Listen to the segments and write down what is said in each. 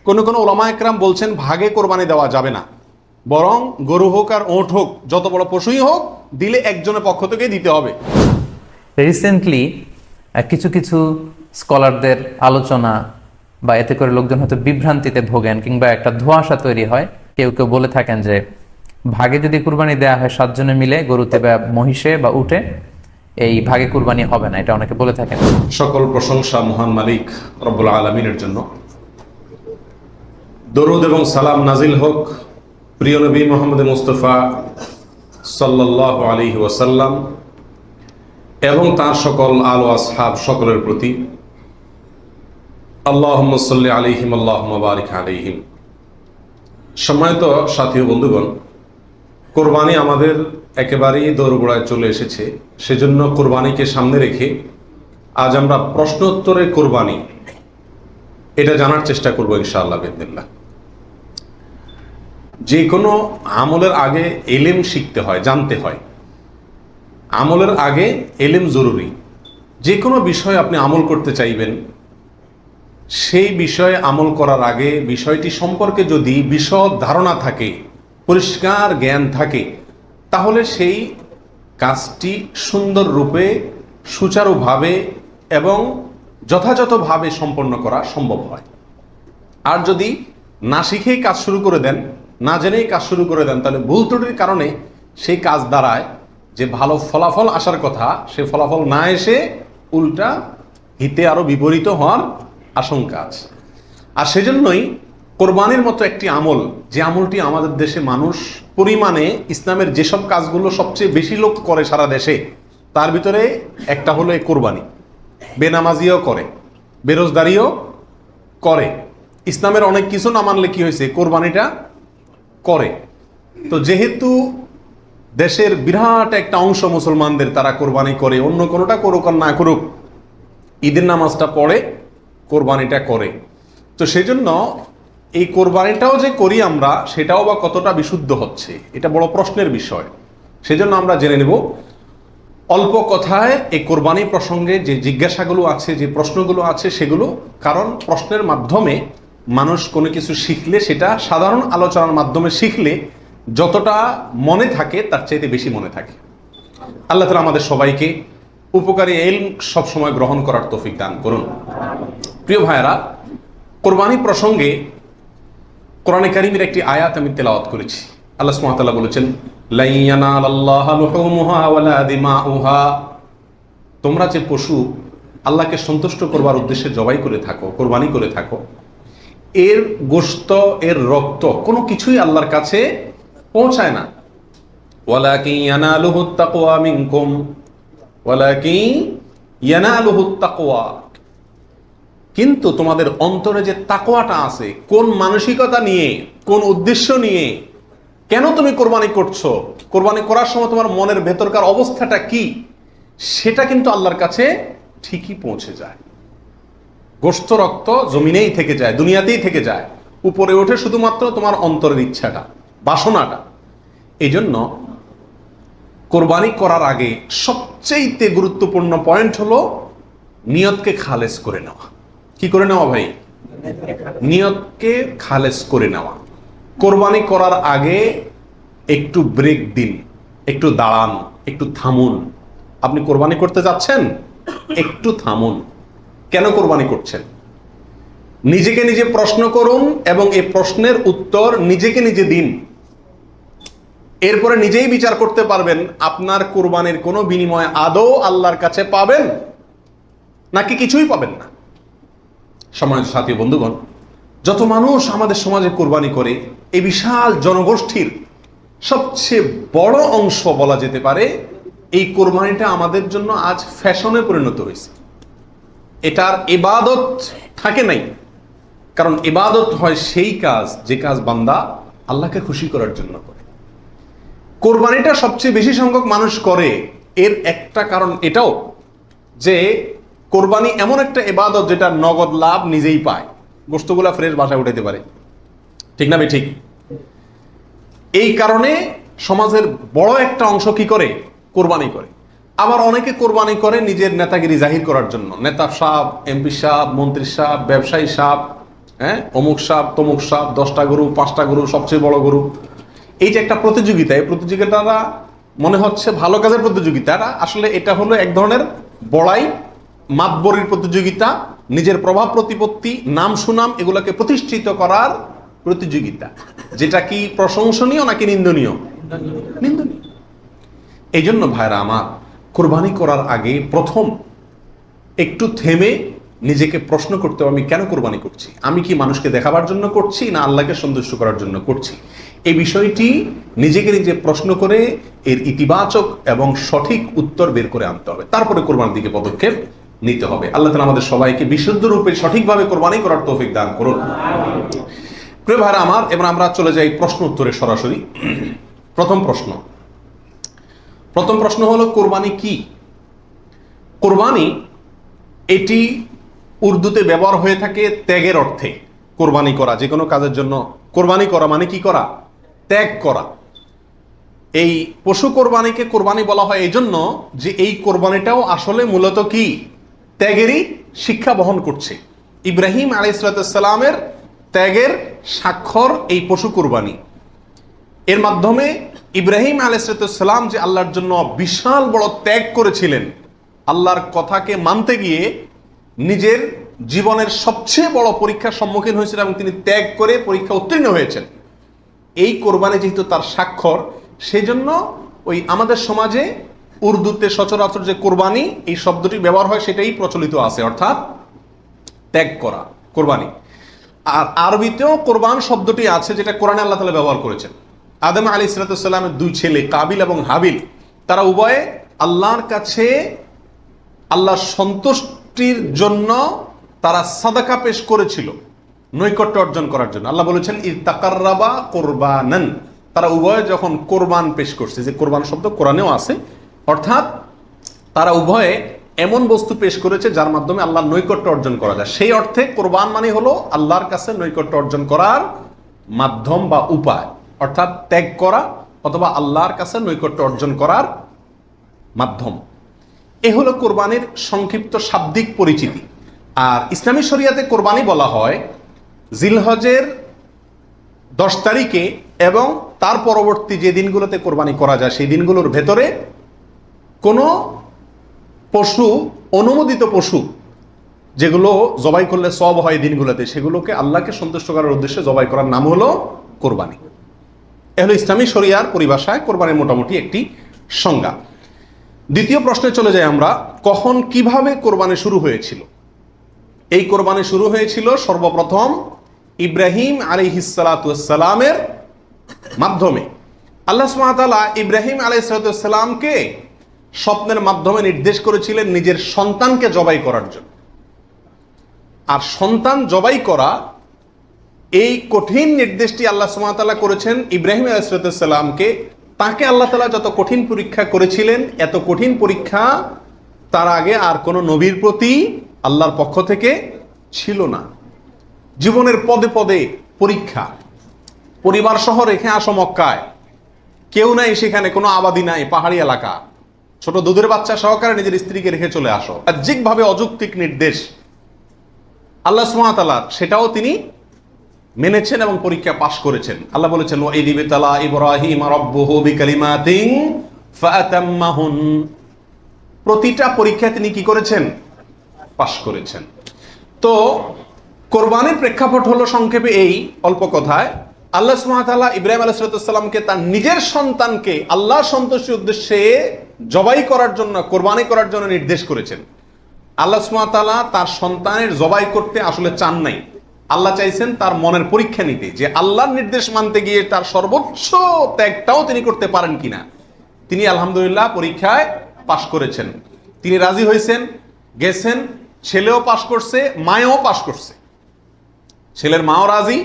কোন ওলামা একরাম বলছেন ভাগে কোরবানি দেওয়া যাবে না, বরং গরু হোক আর ওঁট হোক, যত বড় পশুই হোক, দিলে একজনের পক্ষ থেকে দিতে হবে। রিসেন্টলি কিছু কিছু স্কলারদের আলোচনা বা এতে করে লোকজন হয়তো বিভ্রান্তিতে ভোগেন কিংবা একটা ধোঁয়াশা তৈরি হয়। কেউ কেউ বলে থাকেন যে ভাগে যদি কুরবানি দেওয়া হয় 7 জনে মিলে, গরুতে বা মহিষে বা উটে, এই ভাগে কুরবানি হবে না, এটা অনেকে বলে থাকেন। সকল প্রশংসা মহান মালিক রব্বুল আলামিনের জন্য। দরুদ এবং সালাম নাজিল হোক প্রিয় নবী মুহাম্মদ মুস্তাফা সাল্লাল্লাহু আলাইহি ওয়াসাল্লাম এবং তার সকল আলো আসহাব সকলের প্রতি। আল্লাহুম্মা সাল্লি আলাইহিম আল্লাহুম্মা বারিক আলাইহিম। সম্মানিত সাথী ও বন্ধুগণ, কোরবানি আমাদের একেবারেই দোরগোড়ায় চলে এসেছে। সেজন্য কোরবানিকে সামনে রেখে আজ আমরা প্রশ্নোত্তরে কোরবানি এটা জানার চেষ্টা করব ইনশাআল্লাহ বিইذনিল্লাহ। যে কোনো আমলের আগে ইলম শিখতে হয়, জানতে হয়। আমলের আগে ইলম জরুরি। যে কোনো বিষয়ে আপনি আমল করতে চাইবেন, সেই বিষয়ে আমল করার আগে বিষয়টি সম্পর্কে যদি বিশদ ধারণা থাকে, পরিষ্কার জ্ঞান থাকে, তাহলে সেই কাজটি সুন্দর রূপে, সুচারুভাবে এবং যথাযথভাবে সম্পন্ন করা সম্ভব হয়। আর যদি না শিখেই কাজ শুরু করে দেন, না জেনেই কাজ শুরু করে দেন, তাহলে ভুল ত্রুটির কারণে সেই কাজ দ্বারায় যে ভালো ফলাফল আসার কথা, সে ফলাফল না এসে উল্টা হিতে আরো বিপরীত হওয়ার আশঙ্কা আছে। আর সেজন্যই কোরবানির মতো একটি আমল, যে আমলটি আমাদের দেশে মানুষ পরিমাণে ইসলামের যেসব কাজগুলো সবচেয়ে বেশি লোক করে সারা দেশে, তার ভিতরে একটা হলো এই কোরবানি। বেনামাজিও করে, বেরোজগারিও করে, ইসলামের অনেক কিছু না মানলে কি হয়েছে, কোরবানিটা করে। তো যেহেতু দেশের বিরাট একটা অংশ মুসলমানদের তারা কোরবানি করে, অন্য কোনোটা করুক আর না করুক, ঈদের নামাজটা পড়ে, কোরবানিটা করে। তো সেজন্য এই কোরবানিটাও যে করি আমরা, সেটাও বা কতটা বিশুদ্ধ হচ্ছে, এটা বড় প্রশ্নের বিষয়। সেজন্য আমরা জেনে নেব অল্প কথায় এই কোরবানি প্রসঙ্গে যে জিজ্ঞাসাগুলো আছে, যে প্রশ্নগুলো আছে সেগুলো। কারণ প্রশ্নের মাধ্যমে মানুষ কোনো কিছু শিখলে, সেটা সাধারণ আলোচনার মাধ্যমে শিখলে যতটা মনে থাকে তার চাইতে বেশি মনে থাকে। আল্লাহ তাআলা আমাদের সবাইকে উপকারী ইলম সবসময় গ্রহণ করার তৌফিক দান করুন। প্রিয় ভাইয়েরা, কোরবানি প্রসঙ্গে কোরআনে কারীমের একটি আয়াত আমি তেলাওয়াত করেছি। আল্লাহ সুবহানাহু ওয়া তাআলা বলেছেন, লা ইয়ানালাল্লাহা লুহুমুহা ওয়ালা দিমাউহা। তোমরা যে পশু আল্লাহকে সন্তুষ্ট করবার উদ্দেশ্যে জবাই করে থাকো, কোরবানি করে থাকো, এর গোশত, এর রক্ত কোনো কিছুই আল্লাহর কাছে পৌঁছায় না। ওয়ালাকিন ইয়ানালুহুত তাকওয়া মিনকুম, ওয়ালাকিন ইয়ানালুহুত তাকওয়া। কিন্তু তোমাদের অন্তরে যে তাকওয়াটা আছে, কোন মানসিকতা নিয়ে, কোন উদ্দেশ্য নিয়ে, কেন তুমি কোরবানি করছো, কোরবানি করার সময় তোমার মনের ভেতরকার অবস্থাটা কি, সেটা কিন্তু আল্লাহর কাছে ঠিকই পৌঁছে যায়। গোশত রক্ত জমিনেই থেকে যায়, দুনিয়াতেই থেকে যায়, উপরে ওঠে শুধুমাত্র তোমার অন্তরের ইচ্ছাটা, বাসনাটা। এই জন্য কোরবানি করার আগে সবচেয়ে গুরুত্বপূর্ণ পয়েন্ট হলো নিয়তকে খালেস করে নেওয়া। কি করে নেওয়া ভাই? নিয়তকে খালেস করে নেওয়া। কোরবানি করার আগে একটু ব্রেক দিন, একটু দাঁড়ান, একটু থামুন। আপনি কোরবানি করতে যাচ্ছেন, একটু থামুন। কেন কোরবানি করছেন? নিজেকে নিজে প্রশ্ন করুন এবং এই প্রশ্নের উত্তর নিজেকে নিজে দিন। এরপরে নিজেই বিচার করতে পারবেন আপনার কোরবানির কোনো বিনিময় আদৌ আল্লাহর কাছে পাবেন নাকি কিছুই পাবেন না। সম্মানিত সাথী বন্ধুগণ, যত মানুষ আমাদের সমাজে কোরবানি করে, এই বিশাল জনগোষ্ঠীর সবচেয়ে বড় অংশ বলা যেতে পারে, এই কোরবানিটা আমাদের জন্য আজ ফ্যাশনে পরিণত হয়েছে। এটার ইবাদত থাকে নাই। কারণ ইবাদত হয় সেই কাজ, যে কাজ বান্দা আল্লাহকে খুশি করার জন্য করে। কোরবানিটা সবচেয়ে বেশি সংখ্যক মানুষ করে, এর একটা কারণ এটাও যে কোরবানি এমন একটা ইবাদত যেটা নগদ লাভ নিজেই পায়, গোশতগুলা ফ্রেশ বাসায় উঠাইতে পারে, ঠিক না ভাই? ঠিক। এই কারণে সমাজের বড় একটা অংশ কি করে? কোরবানি করে। আবার অনেকে কোরবানি করে নিজের নেতাগিরি জাহির করার জন্য। নেতা সাহেব, এমপি সাহেব, মন্ত্রী সাহেব, ব্যবসায়ী সাহেব, হ্যাঁ, অমুক সাপ তমুক সাপ, 10টা গরু, 5টা গরু, সবচেয়ে বড় গরু। এই যে একটা প্রতিযোগিতা, এই প্রতিযোগিতাটা মনে হচ্ছে ভালো কাজের প্রতিযোগিতা, আসলে এটা হলো এক ধরনের বড়াই, মাতবরির প্রতিযোগিতা, নিজের প্রভাব প্রতিপত্তি, নাম সুনাম এগুলোকে প্রতিষ্ঠিত করার প্রতিযোগিতা, যেটা কি প্রশংসনীয় নাকি নিন্দনীয়? নিন্দনীয়। এই জন্য ভাইরা আমার, কোরবানি করার আগে প্রথম একটু থেমে নিজেকে প্রশ্ন করতে হবে, আমি কেন কোরবানি করছি? আমি কি মানুষকে দেখাবার জন্য করছি না আল্লাহকে সন্তুষ্ট করার জন্য করছি? এই বিষয়টি নিজেকে নিজে প্রশ্ন করে এর ইতিবাচক এবং সঠিক উত্তর বের করে আনতে হবে, তারপরে কোরবানির দিকে পদক্ষেপ নিতে হবে। আল্লাহ তাআলা আমাদের সবাইকে বিশুদ্ধ রূপে সঠিকভাবে কোরবানি করার তৌফিক দান করুন। প্রিয় ভাইরা আমার, এবার আমরা চলে যাই প্রশ্ন উত্তরে সরাসরি। প্রথম প্রশ্ন হলো, কোরবানি কি? কোরবানি এটি উর্দুতে ব্যবহার হয়ে থাকে ত্যাগের অর্থে। কোরবানি করা, যে কোনো কাজের জন্য কোরবানি করা মানে কি করা? ত্যাগ করা। এই পশু কোরবানিকে কোরবানি বলা হয় এই জন্য যে এই কোরবানিটাও আসলে মূলত কি? ত্যাগেরই শিক্ষা বহন করছে। ইব্রাহিম আলাইহিস সালামের ত্যাগের স্বাক্ষর এই পশু কোরবানি। এর মাধ্যমে ইব্রাহিম আলাইহিস সালাম যে আল্লাহর জন্য বিশাল বড় ত্যাগ করেছিলেন, আল্লাহর কথাকে মানতে গিয়ে নিজের জীবনের সবচেয়ে বড় পরীক্ষার সম্মুখীন হয়েছিলেন এবং তিনি ত্যাগ করে পরীক্ষা উত্তীর্ণ হয়েছেন। এই কোরবানি যেহেতু তার স্বাক্ষর, সেই জন্য ওই আমাদের সমাজে উর্দুতে সচরাচর যে কোরবানি এই শব্দটি ব্যবহার হয় সেটাই প্রচলিত আছে, অর্থাৎ ত্যাগ করা, কোরবানি। আর আরবিতেও কোরবান শব্দটি আছে, যেটা কোরআনে আল্লাহ তাআলা ব্যবহার করেছেন। আদম আলাইহিস সালামের 2 ছেলে কাবিল এবং হাবিল, তারা উভয়ে আল্লাহর কাছে আল্লাহর সন্তুষ্টির জন্য তারা সাদাকা পেশ করেছিল, নৈকট্য অর্জন করার জন্য। আল্লাহ বলেছেন ইত্তাকাররাবা কোরবানান, তারা উভয়ে যখন কোরবান পেশ করছে, যে কোরবান শব্দ কোরআনেও আছে, অর্থাৎ তারা উভয়ে এমন বস্তু পেশ করেছে যার মাধ্যমে আল্লাহর নৈকট্য অর্জন করা যায়। সেই অর্থে কোরবান মানে হলো আল্লাহর কাছে নৈকট্য অর্জন করার মাধ্যম বা উপায়, অর্থাৎ ত্যাগ করা অথবা আল্লাহর কাছে নৈকট্য অর্জন করার মাধ্যম। এ হলো কোরবানির সংক্ষিপ্ত শাব্দিক পরিচিতি। আর ইসলামী শরিয়াতে কোরবানি বলা হয় জিলহজের 10 তারিখে এবং তার পরবর্তী যে দিনগুলোতে কোরবানি করা যায় সেই দিনগুলোর ভেতরে কোনো পশু, অনুমোদিত পশু যেগুলো জবাই করলে সওয়াব হয় দিনগুলোতে, সেগুলোকে আল্লাহকে সন্তুষ্ট করার উদ্দেশ্যে জবাই করার নাম হলো কোরবানি। এ হলো ইসলামী শরিয়ার পরিভাষায় কোরবানির মোটামুটি একটি সংজ্ঞা। দ্বিতীয় প্রশ্নে চলে যাই আমরা, কখন কিভাবে কোরবানি শুরু হয়েছিল? এই কোরবানি শুরু হয়েছিল সর্বপ্রথম ইব্রাহিম আলাইহিস সালামের মাধ্যমে। আল্লাহ সুবহানাহু ওয়া তাআলা ইব্রাহিম আলাইহিস সালামকে স্বপ্নের মাধ্যমে নির্দেশ করেছিলেন নিজের সন্তানকে জবাই করার জন্য। আর সন্তান জবাই করা, এই কঠিন নির্দেশটি আল্লাহ সুবহানাহু ওয়া তাআলা করেছেন ইব্রাহিম আলাইহিস সালামকে। তাকে আল্লাহ তাআলা যত কঠিন পরীক্ষা করেছিলেন, এত কঠিন পরীক্ষা তার আগে আর কোনো নবীর প্রতি আল্লাহর পক্ষ থেকে ছিল না। জীবনের পদে পদে পরীক্ষা। পরিবার সহ রেখে আসো মক্কায়, কেউ নাই সেখানে, কোনো আবাদি নাই, পাহাড়ি এলাকা, ছোট দুধের বাচ্চা সহকারে নিজের স্ত্রীকে রেখে চলে আসো। বাহ্যিকভাবে অযৌক্তিক নির্দেশ আল্লাহ সুবহানাহু ওয়া তাআলা, সেটাও তিনি মেনেছেন এবং পরীক্ষা পাশ করেছেন। আল্লাহ বলেছেন ওয়া ইয ইবতালা ইব্রাহিম রাব্বুহু বিকালিমাতিন ফাআতাম্মাহুন, প্রতিটা পরীক্ষা তিনি কি করেছেন? পাশ করেছেন। তো কোরবানির প্রেক্ষাপট হলো সংক্ষেপে এই, অল্প কথায়, আল্লাহ সুবহানাহু ওয়া তাআলা ইব্রাহিম আলাইহিস সালামকে তার নিজের সন্তানকে আল্লাহ সন্তুষ্টির উদ্দেশ্যে জবাই করার জন্য, কোরবানি করার জন্য নির্দেশ করেছেন। আল্লাহ সুবহানাহু ওয়া তাআলা তার সন্তানের জবাই করতে আসলে চান নাই। আল্লাহ চাইছেন তার মনের পরীক্ষা নিতে, যে আল্লাহর নির্দেশ মানতে গিয়ে তার সর্বোচ্চ ত্যাগটাও তিনি করতে পারেন কিনা। তিনি আলহামদুলিল্লাহ পরীক্ষায় পাশ করেছেন। তিনি রাজি হয়েছেন, গেছেন, ছেলেও পাশ করছে, মায়েও পাশ করছে। ছেলের মাও রাজি,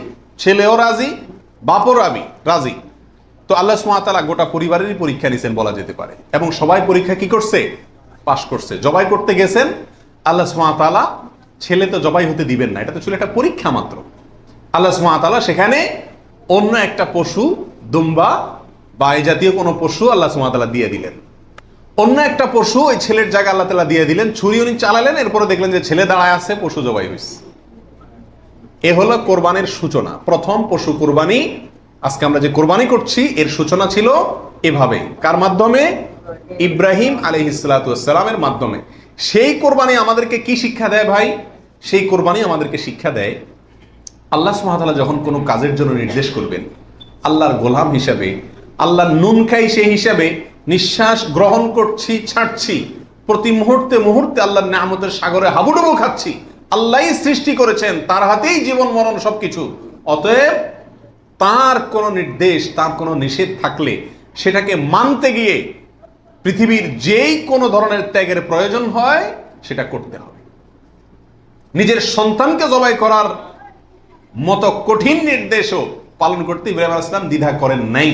ছেলেও রাজি, বাপও রাজি। তো আল্লাহ সুবহানাহু ওয়া তাআলা গোটা পরিবারেরই পরীক্ষা নিছেন বলা যেতে পারে, এবং সবাই পরীক্ষা কি করছে? পাশ করছে। জবাই করতে গেছেন, আল্লাহ সুবহানাহু ওয়া তাআলা ছেলে তো জবাই হতে দিবেন না, এটা তো ছিল একটা পরীক্ষা মাত্র। আল্লাহ সুবহানাহু ওয়া তাআলা সেখানে অন্য একটা পশু, দুম্বা বা এই জাতীয় কোনো পশু আল্লাহ সুবহানাহু ওয়া তাআলা দিয়ে দিলেন। অন্য একটা পশু ওই ছেলের জায়গা আল্লাহ তাআলা দিয়ে দিলেন। ছুরি উনি চালালেন, এরপরে দেখলেন যে ছেলে দাঁড়ায় আছে, পশু জবাই হয়েছে। এ হলো কোরবানির সূচনা। প্রথম পশু কোরবানি, আজকে আমরা যে কোরবানি করছি এর সূচনা ছিল এভাবে। কার মাধ্যমে? ইব্রাহিম আলাইহিসসালামের মাধ্যমে। সেই কোরবানি আমাদেরকে কি শিক্ষা দেয় ভাই? সেই কোরবানি আমাদেরকে শিক্ষা দেয় আল্লাহ সুবহানাহু ওয়া তাআলা যখন কোনো কাজের জন্য নির্দেশ করবেন, আল্লাহর গোলাম হিসাবে, আল্লাহর নুন খাই সেই হিসাবে নিঃশ্বাস গ্রহণ করছি, ছাড়ছি, প্রতি মুহূর্তে মুহূর্তে আল্লাহর নিয়ামতের সাগরে হাবুডুবু খাচ্ছি। আল্লাহই সৃষ্টি করেছেন, তার হাতেই জীবন মরণ সবকিছু। অতএব তার কোনো নির্দেশ, তার কোনো নিষেধ থাকলে সেটাকে মানতে গিয়ে পৃথিবীর যেই কোনো ধরনের ত্যাগের প্রয়োজন হয় সেটা করতে হবে। নিজের সন্তানকে জবাই করার মতো কঠিন নির্দেশও পালন করতে ইব্রাহিম আলাইহিস সালাম দ্বিধা করেন নাই।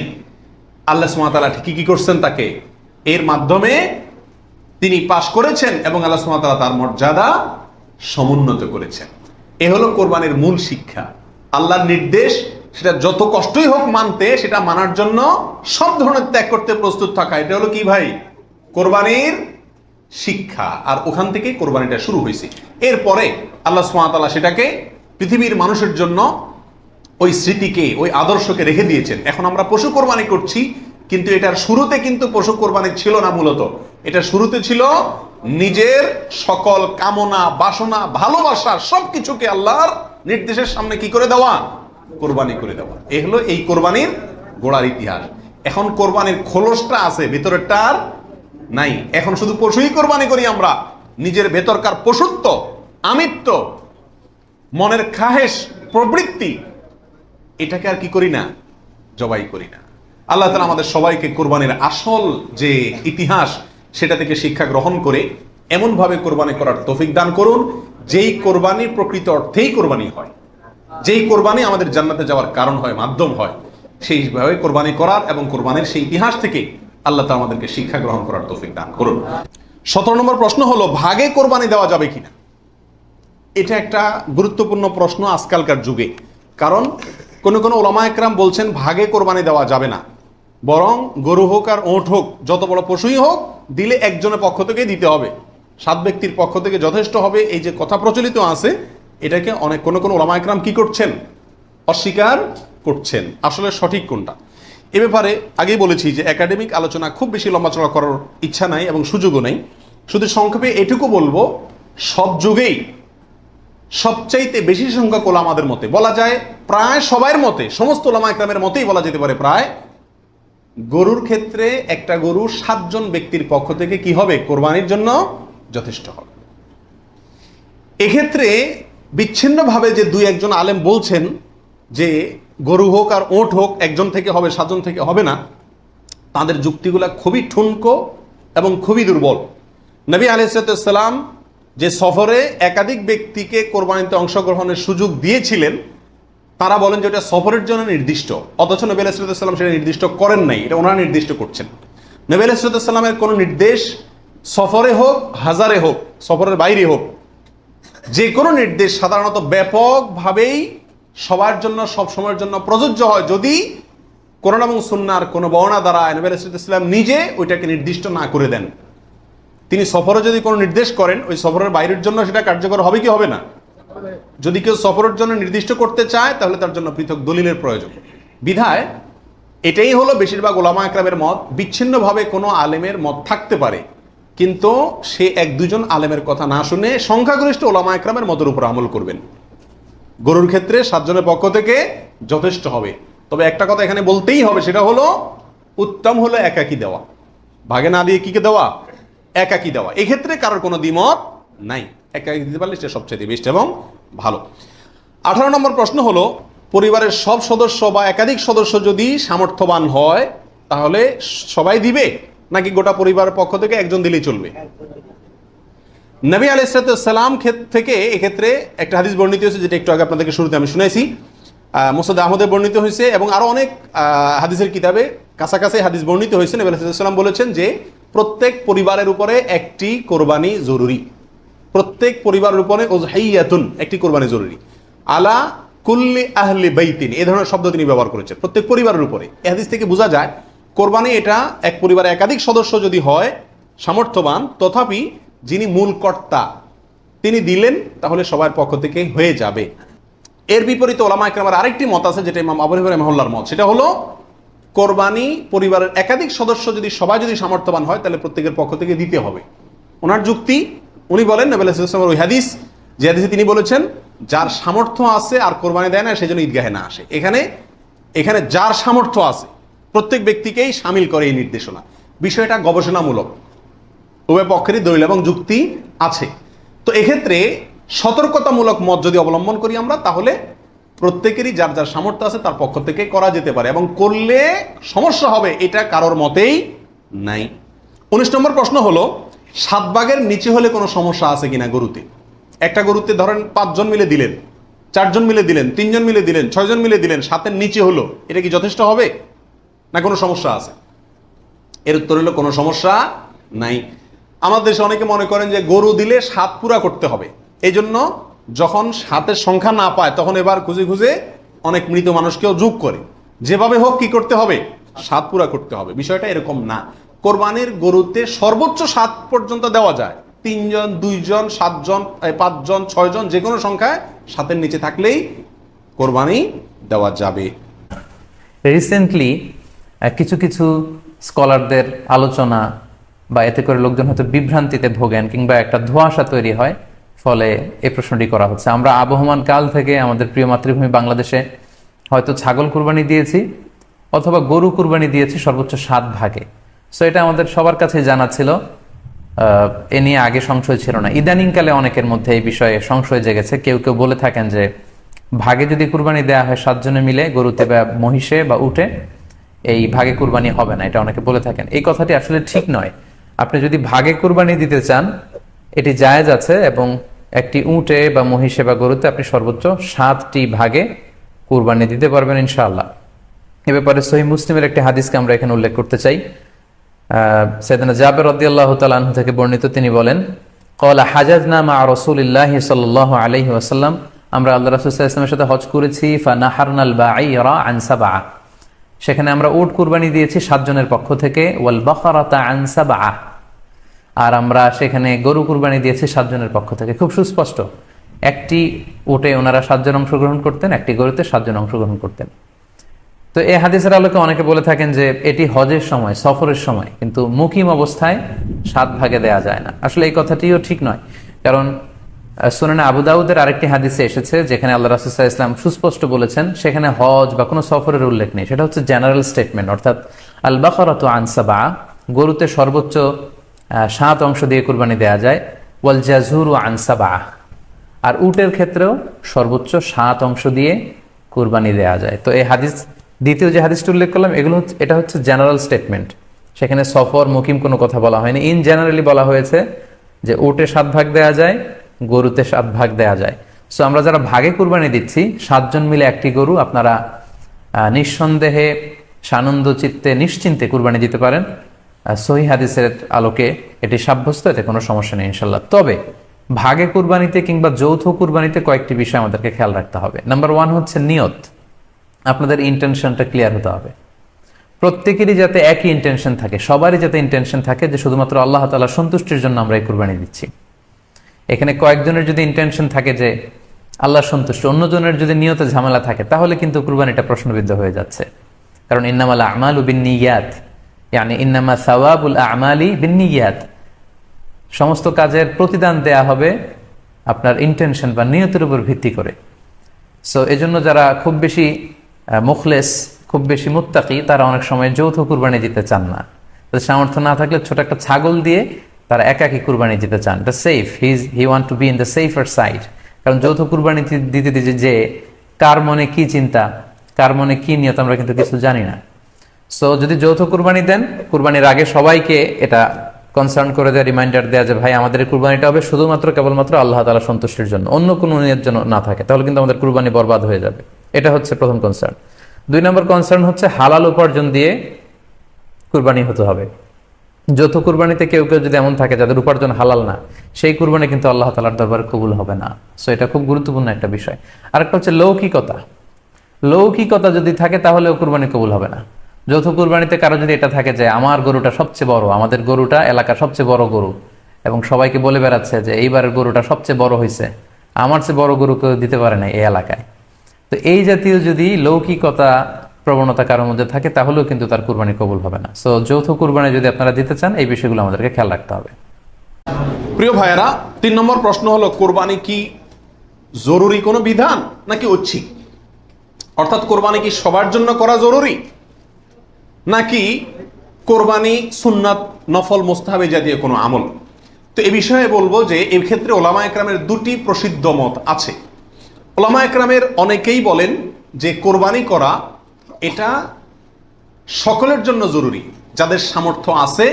আল্লাহ সুবহানাহু ওয়া তাআলা ঠিকই কি করছেন, তাকে এর মাধ্যমে তিনি পাশ করেছেন এবং আল্লাহ সুবহানাহু ওয়া তাআলা তার মর্যাদা সমুন্নত করেছেন। এ হলো কোরবানির মূল শিক্ষা। আল্লাহর নির্দেশ, সেটা যত কষ্টই হোক মানতে, সেটা মানার জন্য সব ধরনের ত্যাগ করতে প্রস্তুত থাকা, এটা হলো কি ভাই? কোরবানির শিক্ষা। আর ওখান থেকেই কোরবানিটা শুরু হয়েছে। এরপরে আল্লাহ সুবহানাহু ওয়া তাআলা সেটাকে পৃথিবীর মানুষের জন্য ওই স্মৃতিকে, ওই আদর্শকে রেখে দিয়েছেন। এখন আমরা পশু কোরবানি করছি, কিন্তু এটার শুরুতে কিন্তু পশু কোরবানি ছিল না। মূলত এটা শুরুতে ছিল নিজের সকল কামনা, বাসনা, ভালোবাসা সবকিছুকে আল্লাহর নির্দেশের সামনে কি করে দেওয়া? কোরবানি করে দেওয়া। এ হলো এই কোরবানির গোড়ার ইতিহাস। এখন কোরবানির খোলসটা আছে, ভেতরেরটা আর নাই। এখন শুধু পশুই কোরবানি করি আমরা। নিজের ভেতরকার পশুত্ব, আমিত্ব, মনের খাহেশ, প্রবৃত্তি, এটাকে আর কি করি না? জবাই করি না। আল্লাহ তাআলা আমাদের সবাইকে কোরবানির আসল যে ইতিহাস সেটা থেকে শিক্ষা গ্রহণ করে এমনভাবে কোরবানি করার তৌফিক দান করুন, যেই কোরবানি প্রকৃত অর্থেই কোরবানি হয়, যেই কোরবানি আমাদের জান্নাতে যাওয়ার কারণ হয়, মাধ্যম হয়, সেইভাবে কোরবানি করার এবং কোরবানির সেই ইতিহাস থেকে আল্লাহ তাআলা আমাদেরকে শিক্ষা গ্রহণ করার তৌফিক দান করুন। 17 নম্বর প্রশ্ন হলো, ভাগে কোরবানি দেওয়া যাবে কিনা? এটা একটা গুরুত্বপূর্ণ প্রশ্ন আজকালকার যুগে। কারণ কোন কোন ওলামা একরাম বলছেন ভাগে কোরবানি দেওয়া যাবে না, বরং গরু হোক আর ওঁট হোক, যত বড় পশুই হোক, দিলে একজনের পক্ষ থেকে দিতে হবে, 7 ব্যক্তির পক্ষ থেকে যথেষ্ট হবে। এই যে কথা প্রচলিত আছে, এটাকে অনেক কোন কোন ওলামা একরাম কি করছেন? অস্বীকার করছেন। আসলে সঠিক কোনটা, এ ব্যাপারে আগেই বলেছি যে একাডেমিক আলোচনা খুব বেশি লম্বাচড়া করার ইচ্ছা নাই এবং সুযোগও নেই। শুধু সংক্ষেপে এটুকু বলবো, সব যুগেই সবচাইতে বেশি সংখ্যক ওলামাদের মতে, বলা যায় প্রায় সবার মতে, সমস্ত ওলামা একরামের মতেই বলা যেতে পারে প্রায়, গরুর ক্ষেত্রে একটা গরু 7 জন ব্যক্তির পক্ষ থেকে কি হবে? কোরবানির জন্য যথেষ্ট হবে। এক্ষেত্রে বিচ্ছিন্নভাবে যে 2-1 আলেম বলছেন যে গরু হোক আর ওঁট হোক একজন থেকে হবে, 7 জন থেকে হবে না, তাদের যুক্তিগুলা খুবই ঠুনকো এবং খুবই দুর্বল। নবী আলাইহিস সালাম যে সফরে একাধিক ব্যক্তিকে কোরবানিতে অংশগ্রহণের সুযোগ দিয়েছিলেন, তারা বলেন যে এটা সফরের জন্য নির্দিষ্ট, অথচ নবী আলাইহিস সালাম সেটা নির্দিষ্ট করেন নাই, এটা ওনারা নির্দিষ্ট করছেন। নবী আলাইহিস সালামের কোনো নির্দেশ সফরে হোক, হাজারে হোক, সফরের বাইরে হোক, যে কোনো নির্দেশ সাধারণত ব্যাপকভাবেই সবার জন্য, সব সময়ের জন্য প্রযোজ্য হয়, যদি কোরআন এবং সুন্নাহর কোনো বর্ণনা দ্বারা নবী আলাইহিস সালাম নিজে ওইটাকে নির্দিষ্ট না করে দেন। তিনি সফরে যদি কোনো নির্দেশ করেন, ওই সফরের বাইরের জন্য সেটা কার্যকর হবে কি হবে না? যদি কেউ সফরের জন্য নির্দিষ্ট করতে চায়, তাহলে তার জন্য পৃথক দলিলের প্রয়োজন। বিধায় এটাই হলো বেশিরভাগ ওলামা একরামের মত। বিচ্ছিন্নভাবে কোনো আলেমের মত থাকতে পারে, কিন্তু সে 1-2 আলেমের কথা না শুনে সংখ্যাগরিষ্ঠ ওলামা একরামের মতের উপর আমল করবেন। গরুর ক্ষেত্রে 7 জনের পক্ষ থেকে যথেষ্ট হবে। তবে একটা কথা এখানে বলতেই হবে, সেটা হলো উত্তম হলো একাকি দেওয়া, ভাগে না দিয়ে কিকে দেওয়া? একাকি দেওয়া। এক্ষেত্রে কারোর কোনো দ্বিমত নাই, একাকি দিতে পারলে সেটা সবচেয়ে বেস্ট এবং ভালো। 18 নম্বর প্রশ্ন হলো, পরিবারের সব সদস্য বা একাধিক সদস্য যদি সামর্থ্যবান হয়, তাহলে সবাই দিবে নাকি গোটা পরিবারের পক্ষ থেকে একজন দিলেই চলবে? নবী আলাইহিস সালাম থেকে এক্ষেত্রে একটা হাদিস বর্ণিত হয়েছে, যেটা একটু আগে আপনাদেরকে শুরুতে আমি শুনেছি, মুসনাদ আহমদে বর্ণিত হয়েছে এবং আরো অনেক হাদিসের কিতাবে কাছাকাছি হাদিস বর্ণিত হয়েছে। নবী আলাইহিস সালাম বলেছেন যে প্রত্যেক পরিবারের উপরে একটি কোরবানি জরুরি, প্রত্যেক পরিবারের উপরে উযহিয়াতুন, একটি কোরবানি জরুরি, আলা কুল্লি আহলি বাইতিন, এই ধরনের শব্দ তিনি ব্যবহার করেছেন, প্রত্যেক পরিবারের উপরে। এই হাদিস থেকে বোঝা যায় কোরবানি এটা এক পরিবারে একাধিক সদস্য যদি হয় সামর্থ্যবান, তথাপি যিনি মূল কর্তা তিনি দিলেন, তাহলে সবার পক্ষ থেকে হয়ে যাবে। এর বিপরীতে ওলামা ইকরামের আরেকটি মত আছে, যেটা ইমাম আবু হানিফা রাহিমাহুল্লাহর মত। সেটা হলো কোরবানি পরিবারের একাধিক সদস্য সবাই যদি সামর্থ্যবান হয় তাহলে প্রত্যেকের পক্ষ থেকে দিতে হবে। ওনার যুক্তি, উনি বলেন নবী সাল্লাল্লাহু আলাইহি ওয়াসাল্লামের ওই হাদিস, যে হাদিসে তিনি বলেছেন যার সামর্থ্য আছে আর কোরবানি দেয় না সেজন্য ঈদগাহে না আসে। এখানে যার সামর্থ্য আছে প্রত্যেক ব্যক্তিকেই শামিল করে এই নির্দেশনা। বিষয়টা গবেষণামূলক, উভয় পক্ষেরই দলিল এবং যুক্তি আছে। তো এক্ষেত্রে সতর্কতামূলক মত যদি অবলম্বন করি আমরা, তাহলে প্রত্যেকেরই যার যার সামর্থ্য আছে তার পক্ষ থেকে করা যেতে পারে, এবং করলে সমস্যা হবে এটা কারোর মতেই নাই। 19 নম্বর প্রশ্ন হলো, 7 ভাগের নিচে হলে কোনো সমস্যা আছে কিনা গরুতে। একটা গরুতে ধরেন 5 জন মিলে দিলেন, 4 জন মিলে দিলেন, 3 জন মিলে দিলেন, 6 জন মিলে দিলেন, 7-এর নিচে হলো, এটা কি যথেষ্ট হবে না কোনো সমস্যা আছে? এর উত্তর হলো কোনো সমস্যা নাই। আমাদের দেশে অনেকে মনে করেন যে গরু দিলে 7 পুরা করতে হবে, এই জন্য যখন 7-এর সংখ্যা না পায় তখন এবার খুঁজে খুঁজে অনেক মৃত মানুষকেও যোগ করে, যেভাবে হোক কি করতে হবে, 7 পুরা করতে হবে। বিষয়টা এরকম না। কোরবানির গরুতে সর্বোচ্চ 7 পর্যন্ত দেওয়া যায়, 3 জন, 2 জন, 7 জন, 5 জন, 6 জন, যে কোনো সংখ্যায় 7-এর নিচে থাকলেই কোরবানি দেওয়া যাবে। রিসেন্টলি কিছু কিছু স্কলারদের আলোচনা বা এতে করে লোকজন হয়তো বিভ্রান্তিতে ভোগেন কিংবা একটা ধোঁয়াশা তৈরি হয়, ফলে এই প্রশ্নটি করা হচ্ছে। আমরা আবহমান কাল থেকে আমাদের প্রিয় মাতৃভূমি বাংলাদেশে হয়তো ছাগল কুরবানি দিয়েছি অথবা গরু কুরবানি দিয়েছি সর্বোচ্চ 7 ভাগে। সো এটা আমাদের সবার কাছে জানা ছিল, এ নিয়ে আগে সংশয় ছিল না। ইদানিংকালে অনেকের মধ্যে এই বিষয়ে সংশয় জেগেছে। কেউ কেউ বলে থাকেন যে ভাগে যদি কুরবানি দেওয়া হয় 7 জনে মিলে, গরুতে বা মহিষে বা উটে, এই ভাগে কুরবানি হবে না, এটা অনেকে বলে থাকেন। এই কথাটি আসলে ঠিক নয়। আপনি যদি ভাগে কুরবানি দিতে চান এটি জায়েজ আছে, এবং একটি উটে বা মহিষে বা গরুতে আপনি সর্বোচ্চ 7টি ভাগে কুরবানি দিতে পারবেন ইনশাআল্লাহ। এ ব্যাপারে সহিহ মুসলিমের একটি হাদিসকে আমরা এখানে উল্লেখ করতে চাই। সাইয়েদনা জাবের রাদিয়াল্লাহু তাআলা আনহু থেকে বর্ণিত, তিনি বলেন, ক্বালা হাজাজনা মা রাসূলিল্লাহি সাল্লাল্লাহু আলাইহি ওয়াসাল্লাম, আমরা আল্লাহ রাসূল সাল্লাল্লাহু আলাইহি ওয়াসাল্লামের সাথে হজ করেছি, ফানাহারনাল বাঈরা আন সাবআ, সেখানে আমরা উট কুরবানি দিয়েছি 7 জনের পক্ষ থেকে, ওয়াল বাকারাতা আন সাবআ, আর আমরা সেখানে গরু কুরবানি দিয়েছি 7 জনের পক্ষ থেকে। খুব সুস্পষ্ট, একটি উটে ওনারা 7 জন অংশগ্রহণ করতেন, একটি গরুতে 7 জন অংশগ্রহণ করতেন। তো এই হাদিসের আলোকে অনেকে বলে থাকেন যে এটি হজের সময়, সফরের সময়, কিন্তু মুকিম অবস্থায় 7 ভাগে দেয়া যায় না। আসলে এই কথাটিও ঠিক নয়, কারণ সুনানে আবু দাউদের আরেকটি হাদিসে এসেছে যেখানে আল্লাহ রাসূল সাল্লাল্লাহু আলাইহি ওয়াসাল্লাম সুস্পষ্ট বলেছেন, সেখানে হজ বা কোনো সফরের উল্লেখ নেই। সেটা হচ্ছে জেনারেল স্টেটমেন্ট, অর্থাৎ আল বাকারাতু আন সাবআ, গরুতে সর্বোচ্চ 7 অংশ দিয়ে কুরবানি দেয়া যায়, ওয়াল জাযুরু আন সাবআ, আর উটের ক্ষেত্রেও সর্বোচ্চ 7 অংশ দিয়ে কুরবানি দেয়া যায়। তো এই হাদিস, দ্বিতীয় যে হাদিসটি উল্লেখ করলাম, এটা হচ্ছে জেনারেল স্টেটমেন্ট, সেখানে সফর মুকিম কোনো কথা বলা হয়নি। ইন জেনারেলি বলা হয়েছে যে উটে 7 ভাগ দেয়া যায়, গরুতে 7 ভাগ দেয়া যায়। সো আমরা যারা ভাগে কুরবানি দিচ্ছি 7 জন মিলে একটি গরু, আপনারা নিঃসন্দেহে সানন্দ চিত্তে নিশ্চিন্তে কুরবানি দিতে পারেন। সহিহ হাদিসের আলোকে এটি সাব্যস্ত, এতে কোনো সমস্যা নেই ইনশাল্লাহ। তবে ভাগে কুরবানিতে কিংবা যৌথ কুরবানিতে কয়েকটি বিষয় আমাদেরকে খেয়াল রাখতে হবে। নাম্বার 1 হচ্ছে নিয়ত। আপনাদের ইন্টেনশনটা ক্লিয়ার হতে হবে। প্রত্যেকেরই যাতে একই ইন্টেনশন থাকে, সবারই যাতে ইন্টেনশন থাকে যে শুধুমাত্র আল্লাহ তাআলার সন্তুষ্টির জন্য আমরা এই কুরবানি দিচ্ছি। এখানে কয়েকজনের যদি ইন্টেনশন থাকে যে আল্লাহর সন্তুষ্টি, অন্যজনের যদি নিয়তে ঝামেলা থাকে, তাহলে কিন্তু কুরবানিটা প্রশ্নবিদ্ধ হয়ে যাচ্ছে। কারণ ইন্নামাল আমালু বিন্নিয়াত, ইয়ানি ইন্নামা সাওয়াবুল আমালি বিন্নিয়াত, সমস্ত কাজের প্রতিদান দেয়া হবে আপনার ইন্টেনশন বা নিয়তের উপর ভিত্তি করে। সো এজন্য যারা খুব বেশি মুখলেস, খুব বেশি মুত্তাকি, তারা অনেক সময় যৌথ কুরবানি দিতে চান না। তাদের সামর্থ্য না থাকলে ছোট একটা ছাগল দিয়ে তারা একাকি কুরবানি দিতে চান। এটা safe, he want to be in the safer side. কারণ যৌথ কুরবানি দিতে দিতে যে কার মনে কি চিন্তা, কার মনে কি নিয়ত, আমরা কিন্তু কিছু জানি না। সো যদি যৌথ কুরবানি দেন, কুরবানির আগে সবাইকে এটা কনসার্ন করে দেওয়া, রিমাইন্ডার দেওয়া যে ভাই আমাদের কুরবানিটা হবে শুধুমাত্র কেবলমাত্র আল্লাহ তাআলা সন্তুষ্টির জন্য, অন্য কোনো নিয়তের জন্য না থাকে, তাহলে কিন্তু আমাদের কুরবানি বরবাদ হয়ে যাবে। এটা হচ্ছে প্রথম কনসার্ন। 2 নম্বর কনসার্ন হচ্ছে হালাল উপার্জন দিয়ে কুরবানি হতে হবে। যৌথ কুরবানিতে কেউ কেউ যদি এমন থাকে যাদের উপার্জন হালাল না, সেই কুরবানি কিন্তু আল্লাহ তাআলার দরবারে কবুল হবে না। সো এটা খুব গুরুত্বপূর্ণ একটা বিষয়। আরেকটা হচ্ছে লৌকিকতা। লৌকিকতা যদি থাকে তাহলেও কুরবানি কবুল হবে না। যৌথ কুরবানিতে কারো যদি এটা থাকে যে আমার গরুটা সবচেয়ে বড়, আমাদের গরুটা এলাকার সবচেয়ে বড় গরু, এবং সবাইকে বলে বেড়াচ্ছে যে এইবারের গরুটা সবচেয়ে বড় হয়েছে, আমার চেয়ে বড় গরু কেউ দিতে পারে না এই এলাকায়, তো এই জাতীয় যদি লৌকিকতা প্রবণতা কারোর মধ্যে থাকে তাহলেও কিন্তু তার কুরবানি কবুল হবে না। সো যৌথ কুরবানি যদি আপনারা দিতে চান এই বিষয়গুলো আমাদেরকে খেয়াল রাখতে হবে। প্রিয় ভাইয়েরা, 3 নম্বর প্রশ্ন হলো কোরবানি কি জরুরি কোনো বিধান নাকি ঐচ্ছিক? অর্থাৎ কোরবানি কি সবার জন্য করা জরুরি নাকি কোরবানি সুন্নাত, নফল, মুস্তাহাবি জাতীয় কোনো আমল? তো এই বিষয়ে বলবো যে এই ক্ষেত্রে ওলামা একরামের 2টি প্রসিদ্ধ মত আছে। ওলামা একরামের অনেকেই বলেন যে কোরবানি করা এটা সকলের জন্য জরুরি, যাদের সামর্থ্য আছে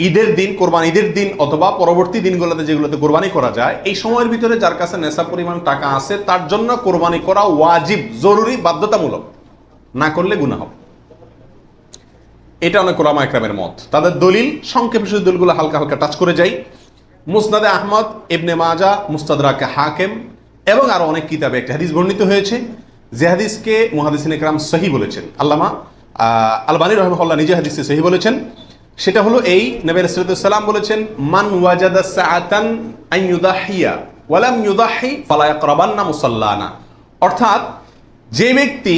ঈদের দিন, কোরবানি ঈদের দিন অথবা পরবর্তী দিনগুলোতে যেগুলোতে কোরবানি করা যায়, এই সময়ের ভিতরে যার কাছে নেশা পরিমাণ টাকা আছে তার জন্য কোরবানি করা ওয়াজিব, জরুরি, বাধ্যতামূলক, না করলে গুনাহ হবে। এটা অনেক ওলামা একরামের মত। তাদের দলিল সংক্ষেপে শুধু দলিলগুলো হালকা হালকা টাচ করে যাই। মুসনাদে আহমদ, ইবনে মাজা, মুস্তাদরাকে হাকিম এবং আরো অনেক কিতাবে একটা হাদিস বর্ণিত হয়েছে, যে হাদিসকে মুহাদ্দিসিন ইকরাম সহিহ বলেছেন। আল্লামা আলবানী রাহিমাহুল্লাহ নিজে হাদিসে সহিহ বলেছেন। সেটা হলো এই, নবী রাসূলুল্লাহ সাল্লাল্লাহু আলাইহি ওয়াসাল্লাম বলেছেন, মান ওয়াজাদা সাআতান আন ইউদাহিয়া ওয়া লাম ইউদাহি ফালা ইয়াকরাবান্না মুসাল্লানা। অর্থাৎ যে ব্যক্তি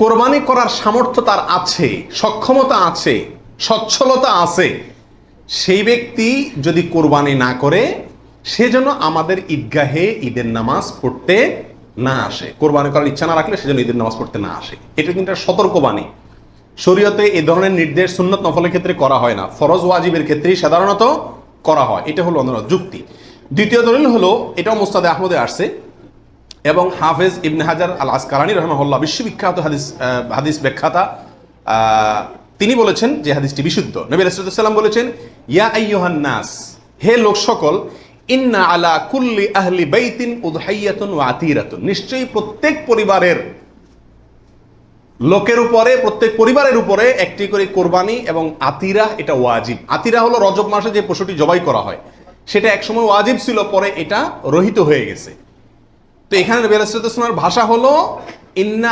কোরবানি করার সামর্থ্য তার আছে, সক্ষমতা আছে, সচ্ছলতা আছে, সেই ব্যক্তি যদি কোরবানি না করে সেজন্য আমাদের ঈদগাহে ঈদের নামাজ পড়তে না আসে। কোরবানি করার ইচ্ছা না রাখলে সেজন্য ঈদের নামাজ পড়তে না আসে। এটা কিন্তু একটা সতর্কবাণী। শরীয়তে এই ধরনের নির্দেশ সুন্নত নফলের ক্ষেত্রে করা হয় না, ফরজ ওয়াজিবের ক্ষেত্রেই সাধারণত করা হয়। এটা হলো অন্য যুক্তি। দ্বিতীয় দলিল হলো, এটাও মুস্তাদে আহমদে আসছে এবং হাফেজ ইবনে হাজার আল আসকালানী রাহিমাহুল্লাহ বিশ্ববিখ্যাত হাদিস ব্যাখ্যাতা, তিনি বলেছেন যে হাদিসটি বিশুদ্ধ। নবী রাসূলুল্লাহ সাল্লাল্লাহু আলাইহি ওয়াসাল্লাম বলেছেন, ইয়া আইয়ুহান নাস, হে লোক সকল, ইন্না আলা কুল্লি আহলি বাইতিন উদহাইয়াতুন ওয়া আতিরাতুন, নিশ্চয়ই প্রত্যেক পরিবারের লোকের উপরে, প্রত্যেক পরিবারের উপরে একটি করে কোরবানি এবং আতিরা, এটা ওয়াজিব। আতিরা হলো রজব মাসে যে পশুটি জবাই করা হয়, সেটা একসময় ওয়াজিব ছিল, পরে এটা রহিত হয়ে গেছে। তো এখানে নবী রাসূলুল্লাহ সাল্লাল্লাহু আলাইহি ওয়াসাল্লামের ভাষা হলো ইন্না